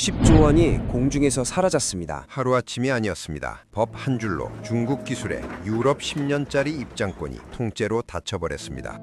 90조 원이 공중에서 사라졌습니다. 하루아침이 아니었습니다. 법 한 줄로 중국 기술에 유럽 10년짜리 입장권이 통째로 닫혀버렸습니다.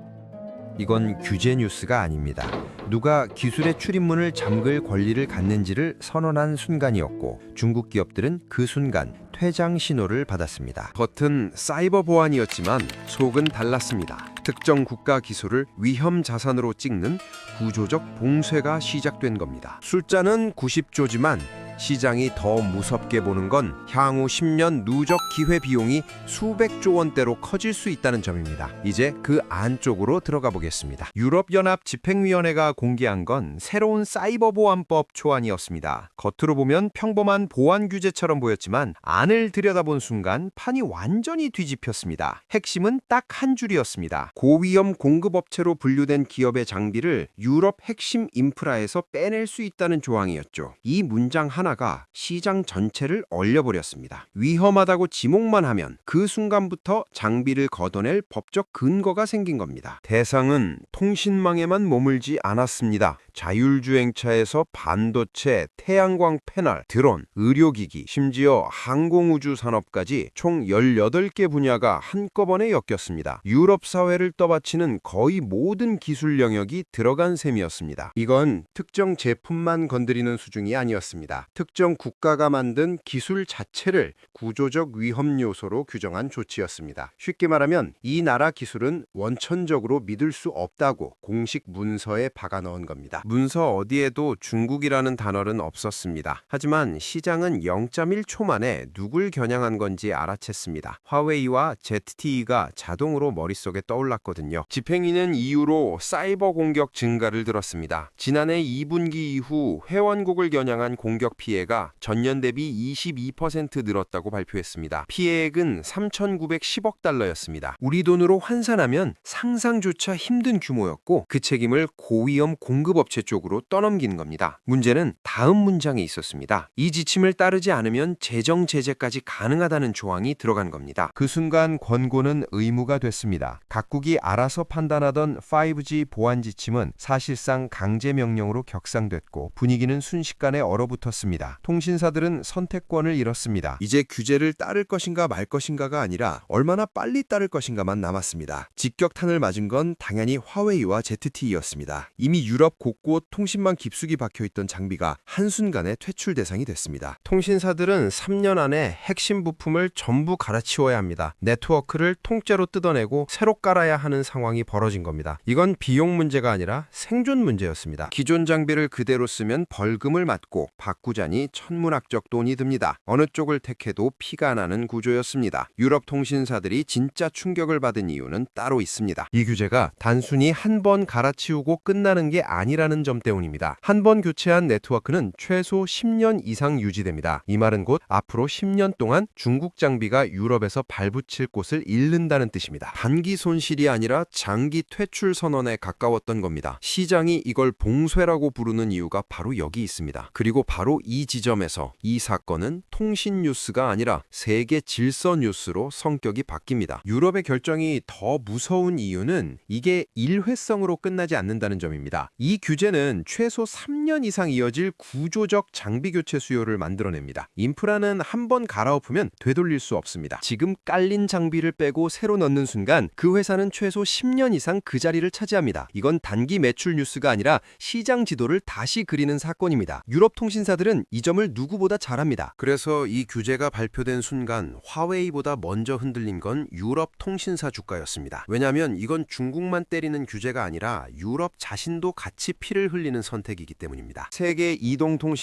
이건 규제 뉴스가 아닙니다. 누가 기술의 출입문을 잠글 권리를 갖는지를 선언한 순간이었고 중국 기업들은 그 순간 퇴장 신호를 받았습니다. 겉은 사이버 보안이었지만 속은 달랐습니다. 특정 국가 기술을 위험 자산으로 찍는 구조적 봉쇄가 시작된 겁니다. 숫자는 90조지만 시장이 더 무섭게 보는 건 향후 10년 누적 기회 비용이 수백조 원대로 커질 수 있다는 점입니다. 이제 그 안쪽으로 들어가 보겠습니다. 유럽연합 집행위원회가 공개한 건 새로운 사이버 보안법 초안이었습니다. 겉으로 보면 평범한 보안 규제처럼 보였지만 안을 들여다본 순간 판이 완전히 뒤집혔습니다. 핵심은 딱 한 줄이었습니다. 고위험 공급업체로 분류된 기업의 장비를 유럽 핵심 인프라에서 빼낼 수 있다는 조항이었죠. 이 문장 하나가 시장 전체를 얼려버렸습니다. 위험하다고 지목만 하면 그 순간부터 장비를 걷어낼 법적 근거가 생긴 겁니다. 대상은 통신망에만 머물지 않았습니다. 자율주행차에서 반도체, 태양광 패널, 드론, 의료기기, 심지어 항공우주 산업까지 총 18개 분야가 한꺼번에 엮였습니다. 유럽 사회를 떠받치는 거의 모든 기술 영역이 들어간 셈이었습니다. 이건 특정 제품만 건드리는 수준이 아니었습니다. 특정 국가가 만든 기술 자체를 구조적 위험 요소로 규정한 조치였습니다. 쉽게 말하면 이 나라 기술은 원천적으로 믿을 수 없다고 공식 문서에 박아 넣은 겁니다. 문서 어디에도 중국이라는 단어는 없었습니다. 하지만 시장은 0.1초 만에 누굴 겨냥한 건지 알아챘습니다. 화웨이와 ZTE가 자동으로 머릿속에 떠올랐거든요. 집행위는 이후로 사이버 공격 증가를 들었습니다. 지난해 2분기 이후 회원국을 겨냥한 공격 피해가 전년 대비 22% 늘었다고 발표했습니다. 피해액은 3,910억 달러였습니다. 우리 돈으로 환산하면 상상조차 힘든 규모였고 그 책임을 고위험 공급업체 쪽으로 떠넘기는 겁니다. 문제는 다음 문장에 있었습니다. 이 지침을 따르지 않으면 재정 제재까지 가능하다는 조항이 들어간 겁니다. 그 순간 권고는 의무가 됐습니다. 각국이 알아서 판단하던 5G 보안 지침은 사실상 강제 명령으로 격상됐고 분위기는 순식간에 얼어붙었습니다. 통신사들은 선택권을 잃었습니다. 이제 규제를 따를 것인가 말 것인가가 아니라 얼마나 빨리 따를 것인가만 남았습니다. 직격탄을 맞은 건 당연히 화웨이와 ZTE였습니다. 이미 유럽 곳곳 통신망 깊숙이 박혀있던 장비가 한순간에 퇴출 대상이 됐습니다. 통신사들은 3년 안에 핵심 부품을 전부 갈아치워야 합니다. 네트워크를 통째로 뜯어내고 새로 깔아야 하는 상황이 벌어진 겁니다. 이건 비용 문제가 아니라 생존 문제였습니다. 기존 장비를 그대로 쓰면 벌금을 맞고 바꾸자니 천문학적 돈이 듭니다. 어느 쪽을 택해도 피가 나는 구조였습니다. 유럽 통신사들이 진짜 충격을 받은 이유는 따로 있습니다. 이 규제가 단순히 한 번 갈아치우고 끝나는 게 아니라는 점 때문입니다. 한 번 교체한 네트워크는 최소 10년 이상 유지됩니다. 이 말은 곧 앞으로 10년 동안 중국 장비가 유럽에서 발붙일 곳을 잃는다는 뜻입니다. 단기 손실이 아니라 장기 퇴출 선언에 가까웠던 겁니다. 시장이 이걸 봉쇄라고 부르는 이유가 바로 여기 있습니다. 그리고 바로 이 지점에서 이 사건은 통신 뉴스가 아니라 세계 질서 뉴스로 성격이 바뀝니다. 유럽의 결정이 더 무서운 이유는 이게 일회성으로 끝나지 않는다는 점입니다. 이 규제는 최소 3년 이상 이어질 구조적 장비 교체 수요를 만들어냅니다. 인프라는 한 번 갈아엎으면 되돌릴 수 없습니다. 지금 깔린 장비를 빼고 새로 넣는 순간 그 회사는 최소 10년 이상 그 자리를 차지합니다. 이건 단기 매출 뉴스가 아니라 시장 지도를 다시 그리는 사건입니다. 유럽 통신사들은 이 점을 누구보다 잘합니다. 그래서 이 규제가 발표된 순간 화웨이보다 먼저 흔들린 건 유럽 통신사 주가였습니다. 왜냐하면 이건 중국만 때리는 규제가 아니라 유럽 자신도 같이 피를 흘리는 선택이기 때문입니다. 세계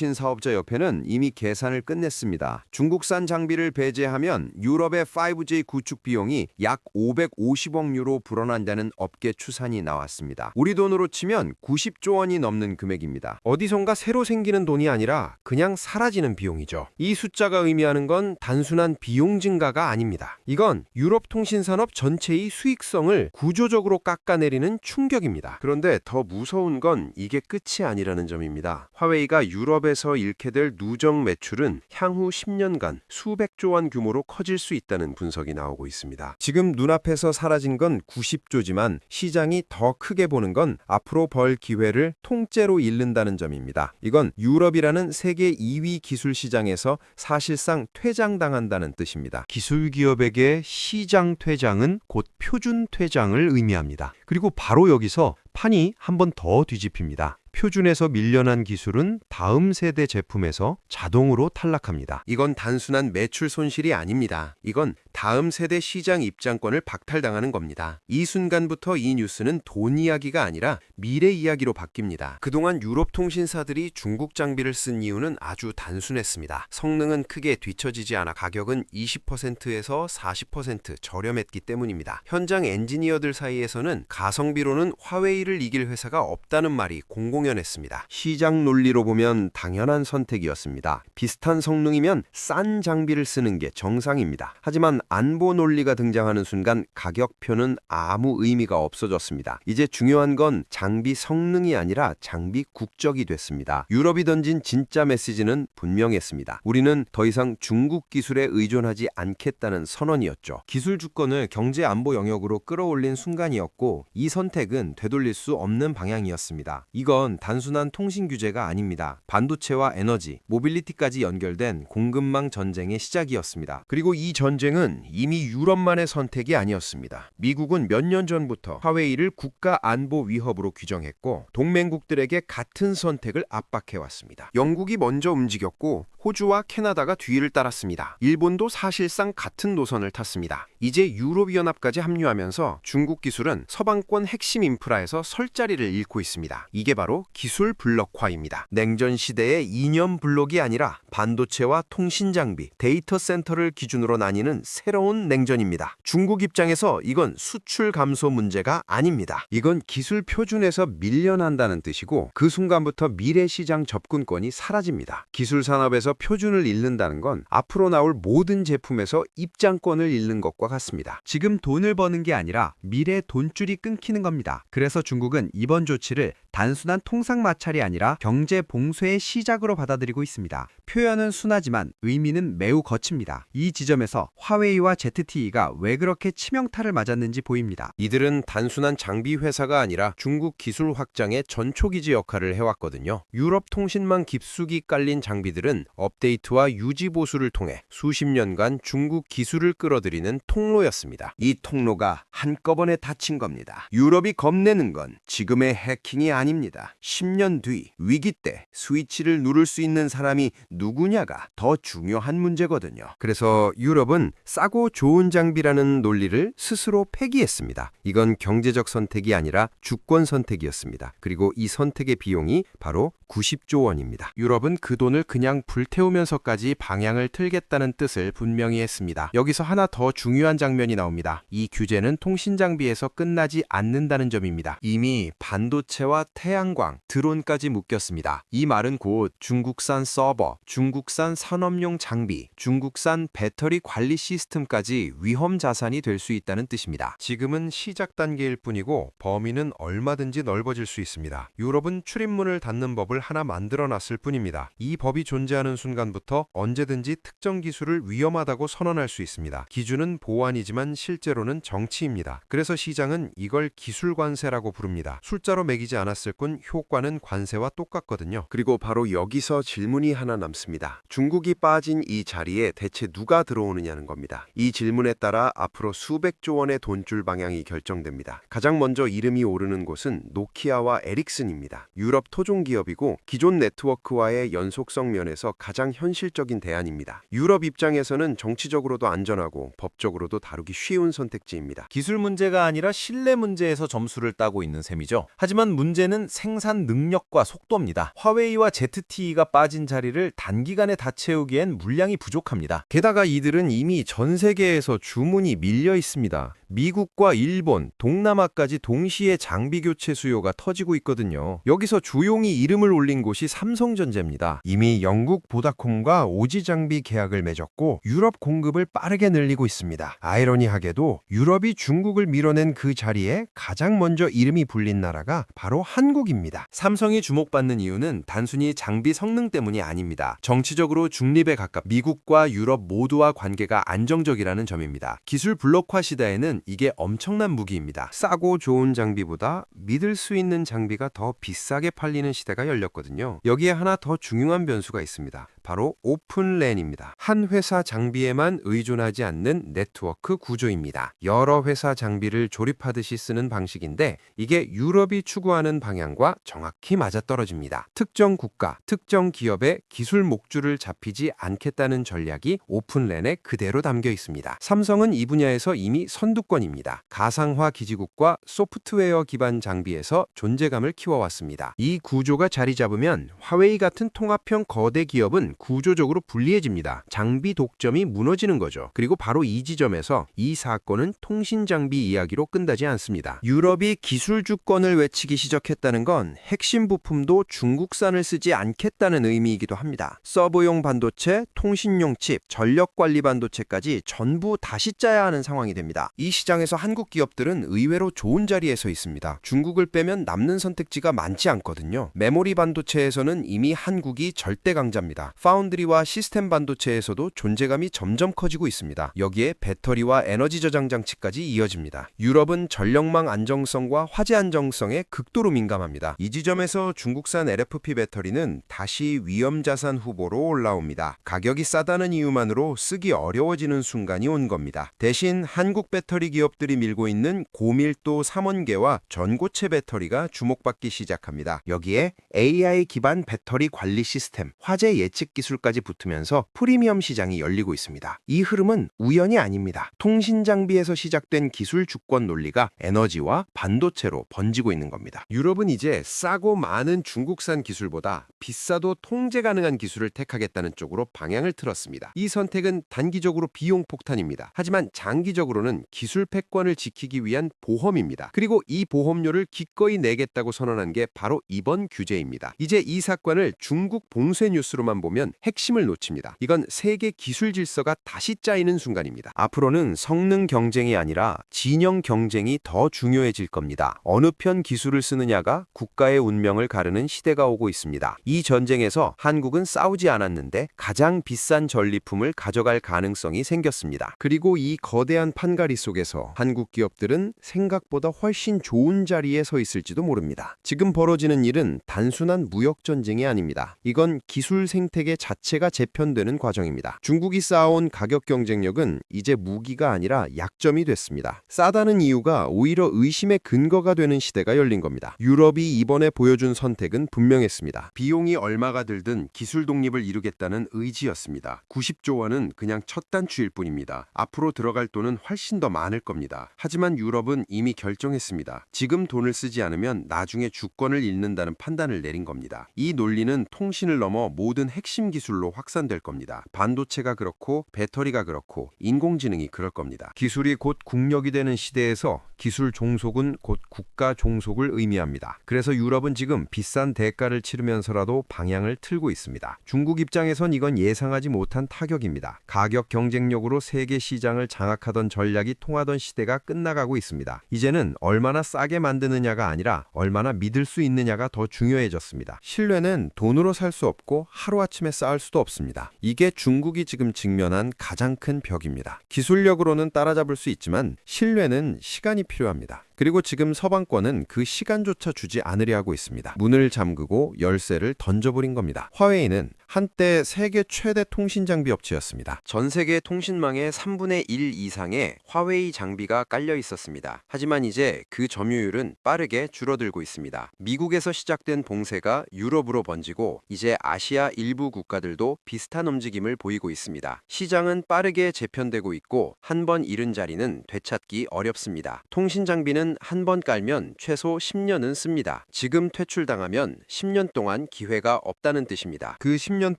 이동통신사업자협회는 이미 계산을 끝냈습니다. 중국산 장비를 배제하면 유럽의 5G 구축 비용이 약 550억 유로 불어난다는 업계 추산이 나왔습니다. 우리 돈으로 치면 90조 원이 넘는 금액입니다. 어디선가 새로 생기는 돈이 아니라 그냥 사라지는 비용이죠. 이 숫자가 의미하는 건 단순한 비용 증가가 아닙니다. 이건 유럽 통신산업 전체의 수익성을 구조적으로 깎아내리는 충격입니다. 그런데 더 무서운 건 이게 끝이 아니라는 점입니다. 화웨이가 유럽에서 잃게 될 누적 매출은 향후 10년간 수백조 원 규모로 커질 수 있다는 분석이 나오고 있습니다. 지금 눈앞에서 사라진 건 90조지만 시장이 더 크게 보는 건 앞으로 벌 기회를 통째로 잃는다는 점입니다. 이건 유럽이라는 세계 2위 기술 시장에서 사실상 퇴장당한다는 뜻입니다. 기술 기업에게 시장 퇴장은 곧 표준 퇴장을 의미합니다. 그리고 바로 여기서 판이 한 번 더 뒤집힙니다. 표준에서 밀려난 기술은 다음 세대 제품에서 자동으로 탈락합니다. 이건 단순한 매출 손실이 아닙니다. 이건 다음 세대 시장 입장권을 박탈당하는 겁니다. 이 순간부터 이 뉴스는 돈 이야기가 아니라 미래 이야기로 바뀝니다. 그동안 유럽 통신사들이 중국 장비를 쓴 이유는 아주 단순했습니다. 성능은 크게 뒤처지지 않아 가격은 20%에서 40% 저렴했기 때문입니다. 현장 엔지니어들 사이에서는 가성비로는 화웨이를 이길 회사가 없다는 말이 공공연했습니다. 시장 논리로 보면 당연한 선택이었습니다. 비슷한 성능이면 싼 장비를 쓰는 게 정상입니다. 하지만 안보 논리가 등장하는 순간 가격표는 아무 의미가 없어졌습니다. 이제 중요한 건 장비 성능이 아니라 장비 국적이 됐습니다. 유럽이 던진 진짜 메시지는 분명했습니다. 우리는 더 이상 중국 기술에 의존하지 않겠다는 선언이었죠. 기술 주권을 경제 안보 영역으로 끌어올린 순간이었고 이 선택은 되돌릴 수 없는 방향이었습니다. 이건 단순한 통신 규제가 아닙니다. 반도체와 에너지, 모빌리티까지 연결된 공급망 전쟁의 시작이었습니다. 그리고 이 전쟁은 이미 유럽만의 선택이 아니었습니다. 미국은 몇 년 전부터 화웨이를 국가 안보 위협으로 규정했고 동맹국들에게 같은 선택을 압박해왔습니다. 영국이 먼저 움직였고 호주와 캐나다가 뒤를 따랐습니다. 일본도 사실상 같은 노선을 탔습니다. 이제 유럽연합까지 합류하면서 중국 기술은 서방권 핵심 인프라에서 설 자리를 잃고 있습니다. 이게 바로 기술 블록화입니다. 냉전 시대의 이념 블록이 아니라 반도체와 통신 장비, 데이터 센터를 기준으로 나뉘는 새로운 냉전입니다. 중국 입장에서 이건 수출 감소 문제가 아닙니다. 이건 기술 표준에서 밀려난다는 뜻이고 그 순간부터 미래 시장 접근권이 사라집니다. 기술 산업에서 표준을 잃는다는 건 앞으로 나올 모든 제품에서 입장권을 잃는 것과 같습니다. 지금 돈을 버는 게 아니라 미래 돈줄이 끊기는 겁니다. 그래서 중국은 이번 조치를 단순한 통상 마찰이 아니라 경제 봉쇄의 시작으로 받아들이고 있습니다. 표현은 순하지만 의미는 매우 거칩니다. 이 지점에서 화웨이와 ZTE가 왜 그렇게 치명타를 맞았는지 보입니다. 이들은 단순한 장비 회사가 아니라 중국 기술 확장의 전초기지 역할을 해왔거든요. 유럽 통신망 깊숙이 깔린 장비들은 업데이트와 유지 보수를 통해 수십 년간 중국 기술을 끌어들이는 통로였습니다. 이 통로가 한꺼번에 닫힌 겁니다. 유럽이 겁내는 건 지금의 해킹이 아닙니다. 10년 뒤 위기 때 스위치를 누를 수 있는 사람이 누구냐가 더 중요한 문제거든요. 그래서 유럽은 싸고 좋은 장비라는 논리를 스스로 폐기했습니다. 이건 경제적 선택이 아니라 주권 선택이었습니다. 그리고 이 선택의 비용이 바로 90조 원입니다. 유럽은 그 돈을 그냥 불태우면서까지 방향을 틀겠다는 뜻을 분명히 했습니다. 여기서 하나 더 중요한 장면이 나옵니다. 이 규제는 통신 장비에서 끝나지 않는다는 점입니다. 이미 반도체와 태양광, 드론까지 묶였습니다. 이 말은 곧 중국산 서버, 중국산 산업용 장비, 중국산 배터리 관리 시스템까지 위험 자산이 될 수 있다는 뜻입니다. 지금은 시작 단계일 뿐이고 범위는 얼마든지 넓어질 수 있습니다. 유럽은 출입문을 닫는 법을 하나 만들어놨을 뿐입니다. 이 법이 존재하는 순간부터 언제든지 특정 기술을 위험하다고 선언할 수 있습니다. 기준은 보안이지만 실제로는 정치입니다. 그래서 시장은 이걸 기술 관세라고 부릅니다. 숫자로 매기지 않았을 뿐 효과는 관세와 똑같거든요. 그리고 바로 여기서 질문이 하나 남습니다. 중국이 빠진 이 자리에 대체 누가 들어오느냐는 겁니다. 이 질문에 따라 앞으로 수백조 원의 돈줄 방향이 결정됩니다. 가장 먼저 이름이 오르는 곳은 노키아와 에릭슨입니다. 유럽 토종 기업이고 기존 네트워크와의 연속성 면에서 가장 현실적인 대안입니다. 유럽 입장에서는 정치적으로도 안전하고 법적으로도 다루기 쉬운 선택지입니다. 기술 문제가 아니라 신뢰 문제에서 점수를 따고 있는 셈이죠. 하지만 문제는 생산 능력과 속도입니다. 화웨이와 ZTE가 빠진 자리를 단기간에 다 채우기엔 물량이 부족합니다. 게다가 이들은 이미 전 세계에서 주문이 밀려 있습니다. 미국과 일본, 동남아까지 동시에 장비 교체 수요가 터지고 있거든요. 여기서 조용히 이름을 올린 곳이 삼성전자입니다. 이미 영국 보다콤과 오지 장비 계약을 맺었고 유럽 공급을 빠르게 늘리고 있습니다. 아이러니하게도 유럽이 중국을 밀어낸 그 자리에 가장 먼저 이름이 불린 나라가 바로 한국입니다. 삼성이 주목받는 이유는 단순히 장비 성능 때문이 아닙니다. 정치적으로 중립에 가깝 미국과 유럽 모두와 관계가 안정적이라는 점입니다. 기술 블록화 시대에는 이게 엄청난 무기입니다. 싸고 좋은 장비보다 믿을 수 있는 장비가 더 비싸게 팔리는 시대가 열렸거든요. 여기에 하나 더 중요한 변수가 있습니다. 바로 오픈랜입니다. 한 회사 장비에만 의존하지 않는 네트워크 구조입니다. 여러 회사 장비를 조립하듯이 쓰는 방식인데 이게 유럽이 추구하는 방향과 정확히 맞아떨어집니다. 특정 국가, 특정 기업의 기술 목줄을 잡히지 않겠다는 전략이 오픈랜에 그대로 담겨 있습니다. 삼성은 이 분야에서 이미 선두권입니다. 가상화 기지국과 소프트웨어 기반 장비에서 존재감을 키워왔습니다. 이 구조가 자리 잡으면 화웨이 같은 통합형 거대 기업은 구조적으로 불리해집니다. 장비 독점이 무너지는 거죠. 그리고 바로 이 지점에서 이 사건은 통신 장비 이야기로 끝나지 않습니다. 유럽이 기술 주권을 외치기 시작했다는 건 핵심 부품도 중국산을 쓰지 않겠다는 의미이기도 합니다. 서버용 반도체, 통신용 칩, 전력 관리 반도체까지 전부 다시 짜야 하는 상황이 됩니다. 이 시장에서 한국 기업들은 의외로 좋은 자리에 서 있습니다. 중국을 빼면 남는 선택지가 많지 않거든요. 메모리 반도체에서는 이미 한국이 절대 강자입니다. 파운드리와 시스템 반도체에서도 존재감이 점점 커지고 있습니다. 여기에 배터리와 에너지 저장 장치까지 이어집니다. 유럽은 전력망 안정성과 화재 안정성에 극도로 민감합니다. 이 지점에서 중국산 LFP 배터리는 다시 위험자산 후보로 올라옵니다. 가격이 싸다는 이유만으로 쓰기 어려워지는 순간이 온 겁니다. 대신 한국 배터리 기업들이 밀고 있는 고밀도 삼원계와 전고체 배터리가 주목받기 시작합니다. 여기에 AI 기반 배터리 관리 시스템, 화재 예측 기술까지 붙으면서 프리미엄 시장이 열리고 있습니다. 이 흐름은 우연이 아닙니다. 통신 장비에서 시작된 기술 주권 논리가 에너지와 반도체로 번지고 있는 겁니다. 유럽은 이제 싸고 많은 중국산 기술보다 비싸도 통제 가능한 기술을 택하겠다는 쪽으로 방향을 틀었습니다. 이 선택은 단기적으로 비용 폭탄입니다. 하지만 장기적으로는 기술 패권을 지키기 위한 보험입니다. 그리고 이 보험료를 기꺼이 내겠다고 선언한 게 바로 이번 규제입니다. 이제 이 사건을 중국 봉쇄 뉴스로만 보면 핵심을 놓칩니다. 이건 세계 기술 질서가 다시 짜이는 순간입니다. 앞으로는 성능 경쟁이 아니라 진영 경쟁이 더 중요해질 겁니다. 어느 편 기술을 쓰느냐가 국가의 운명을 가르는 시대가 오고 있습니다. 이 전쟁에서 한국은 싸우지 않았는데 가장 비싼 전리품을 가져갈 가능성이 생겼습니다. 그리고 이 거대한 판가리 속에서 한국 기업들은 생각보다 훨씬 좋은 자리에 서 있을지도 모릅니다. 지금 벌어지는 일은 단순한 무역 전쟁이 아닙니다. 이건 기술 생태계 자체가 재편되는 과정입니다. 중국이 쌓아온 가격 경쟁력은 이제 무기가 아니라 약점이 됐습니다. 싸다는 이유가 오히려 의심의 근거가 되는 시대가 열린 겁니다. 유럽이 이번에 보여준 선택은 분명했습니다. 비용이 얼마가 들든 기술 독립을 이루겠다는 의지였습니다. 90조 원은 그냥 첫 단추일 뿐입니다. 앞으로 들어갈 돈은 훨씬 더 많을 겁니다. 하지만 유럽은 이미 결정했습니다. 지금 돈을 쓰지 않으면 나중에 주권을 잃는다는 판단을 내린 겁니다. 이 논리는 통신을 넘어 모든 핵심 기술로 확산될 겁니다. 반도체가 그렇고 배터리가 그렇고 인공지능이 그럴 겁니다. 기술이 곧 국력이 되는 시대에서 기술 종속은 곧 국가 종속을 의미합니다. 그래서 유럽은 지금 비싼 대가를 치르면서라도 방향을 틀고 있습니다. 중국 입장에선 이건 예상하지 못한 타격입니다. 가격 경쟁력으로 세계 시장을 장악하던 전략이 통하던 시대가 끝나가고 있습니다. 이제는 얼마나 싸게 만드느냐가 아니라 얼마나 믿을 수 있느냐가 더 중요해졌습니다. 신뢰는 돈으로 살 수 없고 하루아침에 쌓을 수도 없습니다. 이게 중국이 지금 직면한 가장 큰 벽입니다. 기술력으로는 따라잡을 수 있지만 신뢰는 시간이 필요합니다. 그리고 지금 서방권은 그 시간조차 주지 않으려 하고 있습니다. 문을 잠그고 열쇠를 던져버린 겁니다. 화웨이는 한때 세계 최대 통신 장비 업체였습니다. 전 세계 통신망의 3분의 1 이상의 화웨이 장비가 깔려 있었습니다. 하지만 이제 그 점유율은 빠르게 줄어들고 있습니다. 미국에서 시작된 봉쇄가 유럽으로 번지고 이제 아시아 일부 국가들도 비슷한 움직임을 보이고 있습니다. 시장은 빠르게 재편되고 있고 한 번 잃은 자리는 되찾기 어렵습니다. 통신 장비는 기술은 한 번 깔면 최소 10년은 씁니다. 지금 퇴출당하면 10년 동안 기회가 없다는 뜻입니다. 그 10년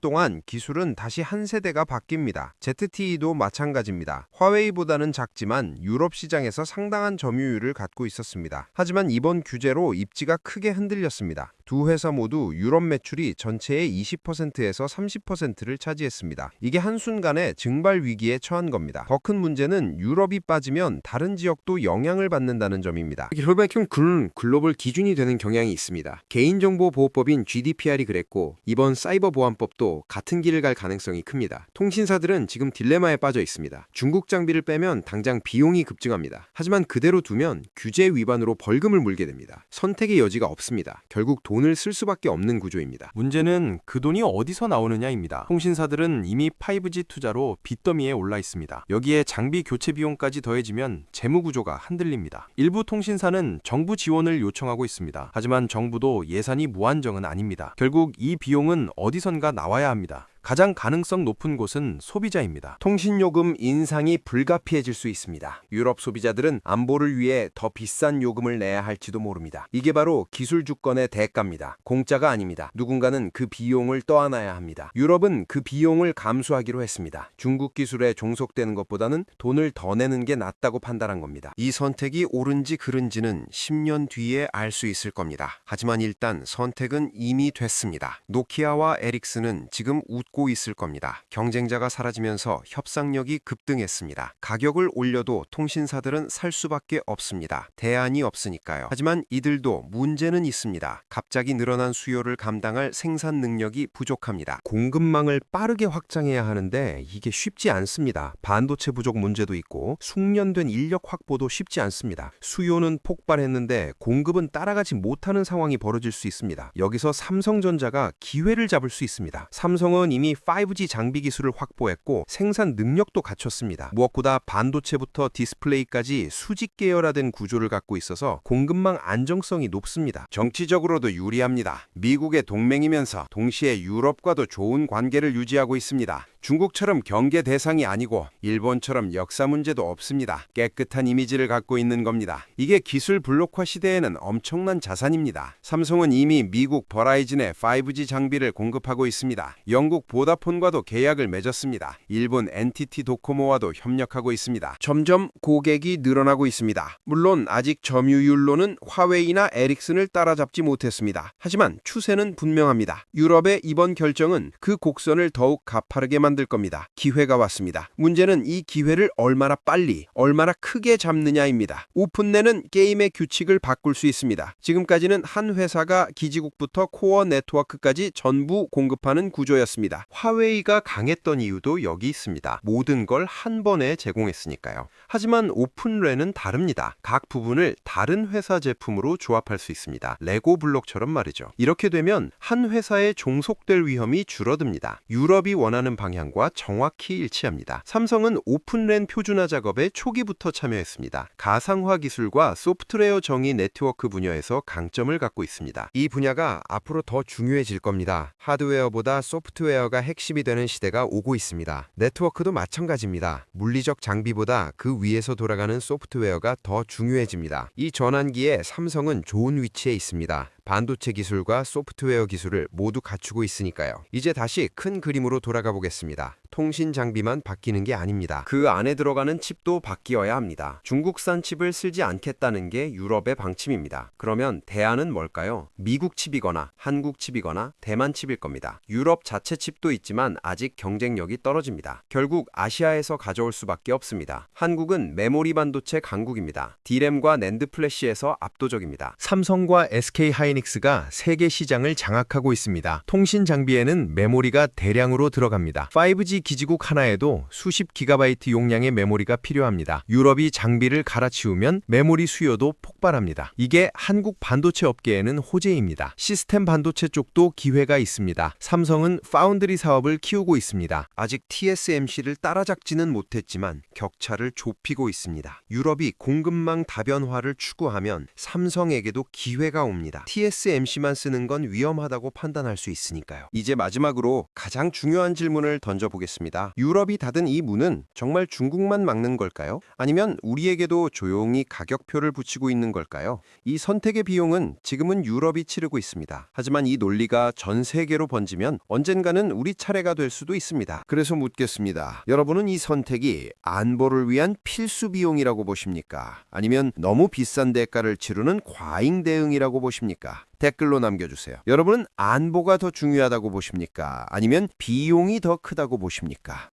동안 기술은 다시 한 세대가 바뀝니다. ZTE도 마찬가지입니다. 화웨이보다는 작지만 유럽 시장에서 상당한 점유율을 갖고 있었습니다. 하지만 이번 규제로 입지가 크게 흔들렸습니다. 두 회사 모두 유럽 매출이 전체의 20%에서 30%를 차지했습니다. 이게 한순간에 증발 위기에 처한 겁니다. 더 큰 문제는 유럽이 빠지면 다른 지역도 영향을 받는다는 점입니다. 혈액형 글로벌 기준이 되는 경향이 있습니다. 개인정보보호법인 GDPR이 그랬고 이번 사이버보안법도 같은 길을 갈 가능성이 큽니다. 통신사들은 지금 딜레마에 빠져 있습니다. 중국 장비를 빼면 당장 비용이 급증합니다. 하지만 그대로 두면 규제 위반으로 벌금을 물게 됩니다. 선택의 여지가 없습니다. 결국 돈을 쓸 수밖에 없는 구조입니다. 문제는 그 돈이 어디서 나오느냐입니다. 통신사들은 이미 5G 투자로 빚더미에 올라 있습니다. 여기에 장비 교체 비용까지 더해지면 재무 구조가 흔들립니다. 일부 통신사는 정부 지원을 요청하고 있습니다. 하지만 정부도 예산이 무한정은 아닙니다. 결국 이 비용은 어디선가 나와야 합니다. 가장 가능성 높은 곳은 소비자입니다. 통신요금 인상이 불가피해질 수 있습니다. 유럽 소비자들은 안보를 위해 더 비싼 요금을 내야 할지도 모릅니다. 이게 바로 기술 주권의 대가입니다. 공짜가 아닙니다. 누군가는 그 비용을 떠안아야 합니다. 유럽은 그 비용을 감수하기로 했습니다. 중국 기술에 종속되는 것보다는 돈을 더 내는 게 낫다고 판단한 겁니다. 이 선택이 옳은지 그른지는 10년 뒤에 알 수 있을 겁니다. 하지만 일단 선택은 이미 됐습니다. 노키아와 에릭슨은 지금 웃고 있을 겁니다. 경쟁자가 사라지면서 협상력이 급등했습니다. 가격을 올려도 통신사들은 살 수밖에 없습니다. 대안이 없으니까요. 하지만 이들도 문제는 있습니다. 갑자기 늘어난 수요를 감당할 생산 능력이 부족합니다. 공급망을 빠르게 확장해야 하는데 이게 쉽지 않습니다. 반도체 부족 문제도 있고 숙련된 인력 확보도 쉽지 않습니다. 수요는 폭발했는데 공급은 따라가지 못하는 상황이 벌어질 수 있습니다. 여기서 삼성전자가 기회를 잡을 수 있습니다. 삼성은 이미 5G 장비 기술을 확보했고 생산 능력도 갖췄습니다. 무엇보다 반도체부터 디스플레이까지 수직 계열화된 구조를 갖고 있어서 공급망 안정성이 높습니다. 정치적으로도 유리합니다. 미국의 동맹이면서 동시에 유럽과도 좋은 관계를 유지하고 있습니다. 중국처럼 경계 대상이 아니고 일본처럼 역사 문제도 없습니다. 깨끗한 이미지를 갖고 있는 겁니다. 이게 기술 블록화 시대에는 엄청난 자산입니다. 삼성은 이미 미국 버라이즌에 5G 장비를 공급하고 있습니다. 영국 보다폰과도 계약을 맺었습니다. 일본 NTT 도코모와도 협력하고 있습니다. 점점 고객이 늘어나고 있습니다. 물론 아직 점유율로는 화웨이나 에릭슨을 따라잡지 못했습니다. 하지만 추세는 분명합니다. 유럽의 이번 결정은 그 곡선을 더욱 가파르게 만들 겁니다. 기회가 왔습니다. 문제는 이 기회를 얼마나 빨리, 얼마나 크게 잡느냐입니다. 오픈넷은 게임의 규칙을 바꿀 수 있습니다. 지금까지는 한 회사가 기지국부터 코어 네트워크까지 전부 공급하는 구조였습니다. 화웨이가 강했던 이유도 여기 있습니다. 모든 걸 한 번에 제공했으니까요. 하지만 오픈랜은 다릅니다. 각 부분을 다른 회사 제품으로 조합할 수 있습니다. 레고 블록처럼 말이죠. 이렇게 되면 한 회사에 종속될 위험이 줄어듭니다. 유럽이 원하는 방향과 정확히 일치합니다. 삼성은 오픈랜 표준화 작업에 초기부터 참여했습니다. 가상화 기술과 소프트웨어 정의 네트워크 분야에서 강점을 갖고 있습니다. 이 분야가 앞으로 더 중요해질 겁니다. 하드웨어보다 소프트웨어가 핵심이 되는 시대가 오고 있습니다. 네트워크도 마찬가지입니다. 물리적 장비보다 그 위에서 돌아가는 소프트웨어가 더 중요해집니다. 이 전환기에 삼성은 좋은 위치에 있습니다. 반도체 기술과 소프트웨어 기술을 모두 갖추고 있으니까요. 이제 다시 큰 그림으로 돌아가 보겠습니다. 통신 장비만 바뀌는 게 아닙니다. 그 안에 들어가는 칩도 바뀌어야 합니다. 중국산 칩을 쓰지 않겠다는 게 유럽의 방침입니다. 그러면 대안은 뭘까요? 미국 칩이거나 한국 칩이거나 대만 칩일 겁니다. 유럽 자체 칩도 있지만 아직 경쟁력이 떨어집니다. 결국 아시아에서 가져올 수밖에 없습니다. 한국은 메모리 반도체 강국입니다. D램과 낸드 플래시에서 압도적입니다. 삼성과 SK 하이닉스가 세계 시장을 장악하고 있습니다. 통신 장비에는 메모리가 대량으로 들어갑니다. 5G 기지국 하나에도 수십 기가바이트 용량의 메모리가 필요합니다. 유럽이 장비를 갈아치우면 메모리 수요도 폭발합니다. 이게 한국 반도체 업계에는 호재입니다. 시스템 반도체 쪽도 기회가 있습니다. 삼성은 파운드리 사업을 키우고 있습니다. 아직 TSMC를 따라잡지는 못했지만 격차를 좁히고 있습니다. 유럽이 공급망 다변화를 추구하면 삼성에게도 기회가 옵니다. TSMC만 쓰는 건 위험하다고 판단할 수 있으니까요. 이제 마지막으로 가장 중요한 질문을 던져보겠습니다. 묻겠습니다. 유럽이 닫은 이 문은 정말 중국만 막는 걸까요? 아니면 우리에게도 조용히 가격표를 붙이고 있는 걸까요? 이 선택의 비용은 지금은 유럽이 치르고 있습니다. 하지만 이 논리가 전 세계로 번지면 언젠가는 우리 차례가 될 수도 있습니다. 그래서 묻겠습니다. 여러분은 이 선택이 안보를 위한 필수 비용이라고 보십니까? 아니면 너무 비싼 대가를 치르는 과잉 대응이라고 보십니까? 댓글로 남겨주세요. 여러분은 안보가 더 중요하다고 보십니까? 아니면 비용이 더 크다고 보십니까?